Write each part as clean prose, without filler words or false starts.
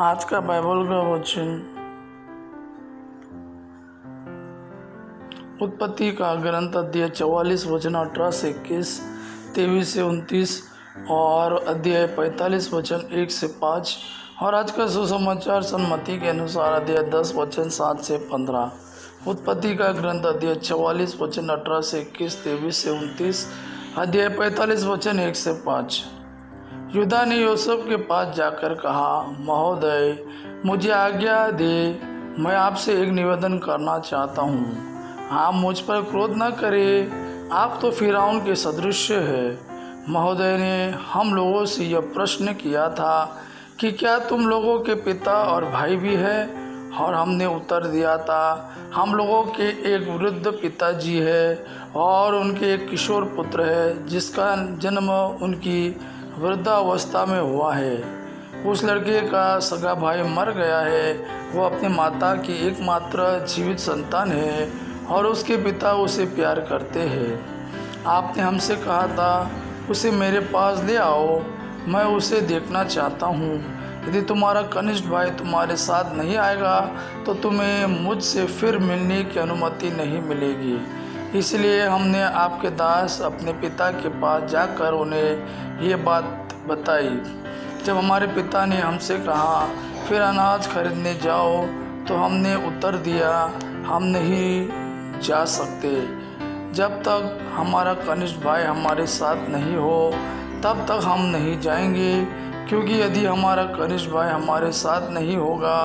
आज का बाइबल का वचन उत्पत्ति का ग्रंथ अध्याय 44 वचन 18 से 21, 23 से 29 और अध्याय 45 वचन 1 से 5। और आज का सुसमाचार सन्मति के अनुसार अध्याय 10 वचन 7 से 15। उत्पत्ति का ग्रंथ अध्याय 44 वचन 18 से 21, 23 से 29, अध्याय 45 वचन 1 से 5। यूदा ने यूसुफ के पास जाकर कहा, महोदय, मुझे आज्ञा दे, मैं आपसे एक निवेदन करना चाहता हूँ। आप मुझ पर क्रोध न करें, आप तो फिरौन के सदृश है। महोदय ने हम लोगों से यह प्रश्न किया था कि क्या तुम लोगों के पिता और भाई भी है? और हमने उत्तर दिया था, हम लोगों के एक वृद्ध पिताजी है और उनके एक किशोर पुत्र है जिसका जन्म उनकी वृद्धावस्था में हुआ है। उस लड़के का सगा भाई मर गया है, वो अपनी माता की एकमात्र जीवित संतान है और उसके पिता उसे प्यार करते हैं। आपने हमसे कहा था, उसे मेरे पास ले आओ, मैं उसे देखना चाहता हूँ। यदि तुम्हारा कनिष्ठ भाई तुम्हारे साथ नहीं आएगा तो तुम्हें मुझसे फिर मिलने की अनुमति नहीं मिलेगी। इसलिए हमने आपके दास अपने पिता के पास जाकर उन्हें ये बात बताई। जब हमारे पिता ने हमसे कहा, फिर अनाज खरीदने जाओ, तो हमने उत्तर दिया, हम नहीं जा सकते। जब तक हमारा कनिष्ठ भाई हमारे साथ नहीं हो तब तक हम नहीं जाएंगे, क्योंकि यदि हमारा कनिष्ठ भाई हमारे साथ नहीं होगा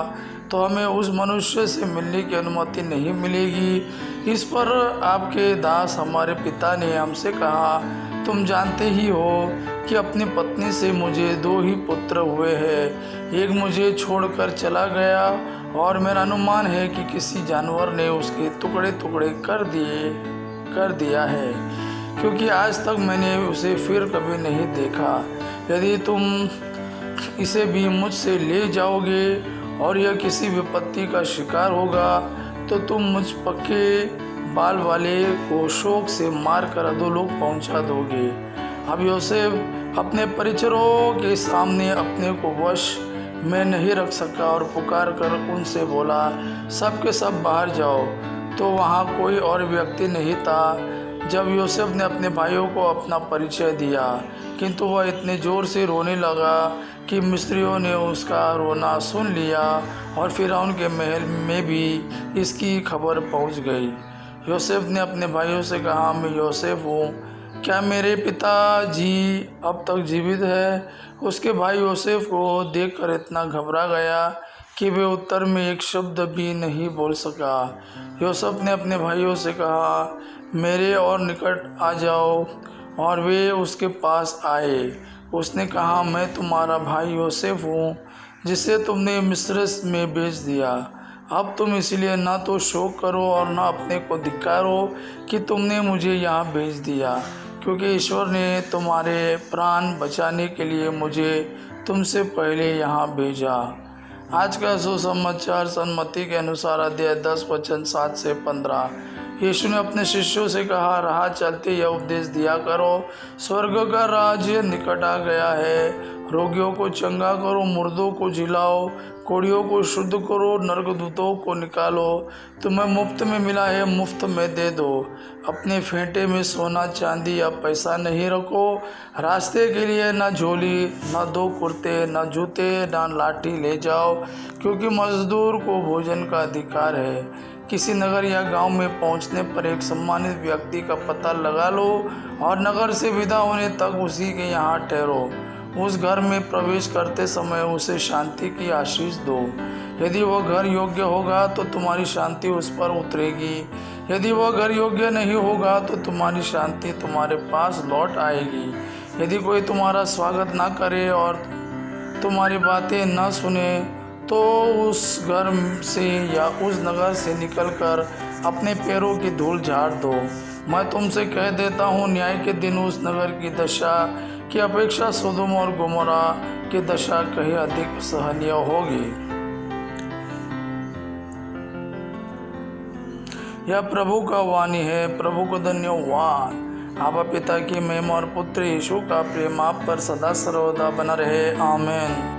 तो हमें उस मनुष्य से मिलने की अनुमति नहीं मिलेगी। इस पर आपके दास हमारे पिता ने हमसे कहा, तुम जानते ही हो कि अपनी पत्नी से मुझे 2 ही पुत्र हुए हैं। एक मुझे छोड़कर चला गया और मेरा अनुमान है कि किसी जानवर ने उसके टुकड़े टुकड़े कर दिया है, क्योंकि आज तक मैंने उसे फिर कभी नहीं देखा। यदि तुम इसे भी मुझसे ले जाओगे और यह किसी विपत्ति का शिकार होगा तो तुम मुझ पक्के बाल वाले को शोक से मारकर अधोलोक पहुंचा दोगे। अब यूसुफ अपने परिचरों के सामने अपने को वश में नहीं रख सका और पुकार कर उनसे बोला, सब के सब बाहर जाओ। तो वहाँ कोई और व्यक्ति नहीं था। जब यूसुफ ने अपने भाइयों को अपना परिचय दिया, किंतु वह इतने ज़ोर से रोने लगा कि मिस्रियों ने उसका रोना सुन लिया और फिरौन के महल में भी इसकी खबर पहुंच गई। यूसुफ ने अपने भाइयों से कहा, मैं यूसुफ हूँ, क्या मेरे पिताजी अब तक जीवित है? उसके भाई यूसुफ को देखकर इतना घबरा गया कि वे उत्तर में एक शब्द भी नहीं बोल सका। यूसुफ ने अपने भाइयों से कहा, मेरे और निकट आ जाओ, और वे उसके पास आए। उसने कहा, मैं तुम्हारा भाई यूसुफ हूँ, जिसे तुमने मिस्र में बेच दिया। अब तुम इसलिए ना तो शोक करो और ना अपने को धिक्कारो कि तुमने मुझे यहाँ भेज दिया, क्योंकि ईश्वर ने तुम्हारे प्राण बचाने के लिए मुझे तुमसे पहले यहाँ भेजा। आज का सुसमाचार सन्मति के अनुसार अध्याय 10 वचन 7 से 15। यीशु ने अपने शिष्यों से कहा, राह चलते यह उपदेश दिया करो, स्वर्ग का राज्य निकट आ गया है। रोगियों को चंगा करो, मुर्दों को जिलाओ, कोढ़ियों को शुद्ध करो, नरकदूतों को निकालो। तुम्हें मुफ्त में मिला है, मुफ्त में दे दो। अपने फेंटे में सोना चांदी या पैसा नहीं रखो। रास्ते के लिए न झोली, न 2 कुर्ते, न जूते, न लाठी ले जाओ, क्योंकि मजदूर को भोजन का अधिकार है। किसी नगर या गांव में पहुंचने पर एक सम्मानित व्यक्ति का पता लगा लो और नगर से विदा होने तक उसी के यहाँ ठहरो। उस घर में प्रवेश करते समय उसे शांति की आशीष दो। यदि वह घर योग्य होगा तो तुम्हारी शांति उस पर उतरेगी। यदि वह घर योग्य नहीं होगा तो तुम्हारी शांति तुम्हारे पास लौट आएगी। यदि कोई तुम्हारा स्वागत ना करे और तुम्हारी बातें न सुने तो उस घर से या उस नगर से निकलकर अपने पैरों की धूल झाड़ दो। मैं तुमसे कह देता हूँ, न्याय के दिन उस नगर की दशा की अपेक्षा सोदोम और गोमोरा की दशा कहीं अधिक सहनीय होगी। यह प्रभु का वाणी है। प्रभु को धन्यवाद। आबा पिता की महिमा और पुत्र यीशु का प्रेम आप पर सदा सर्वदा बना रहे। आमीन।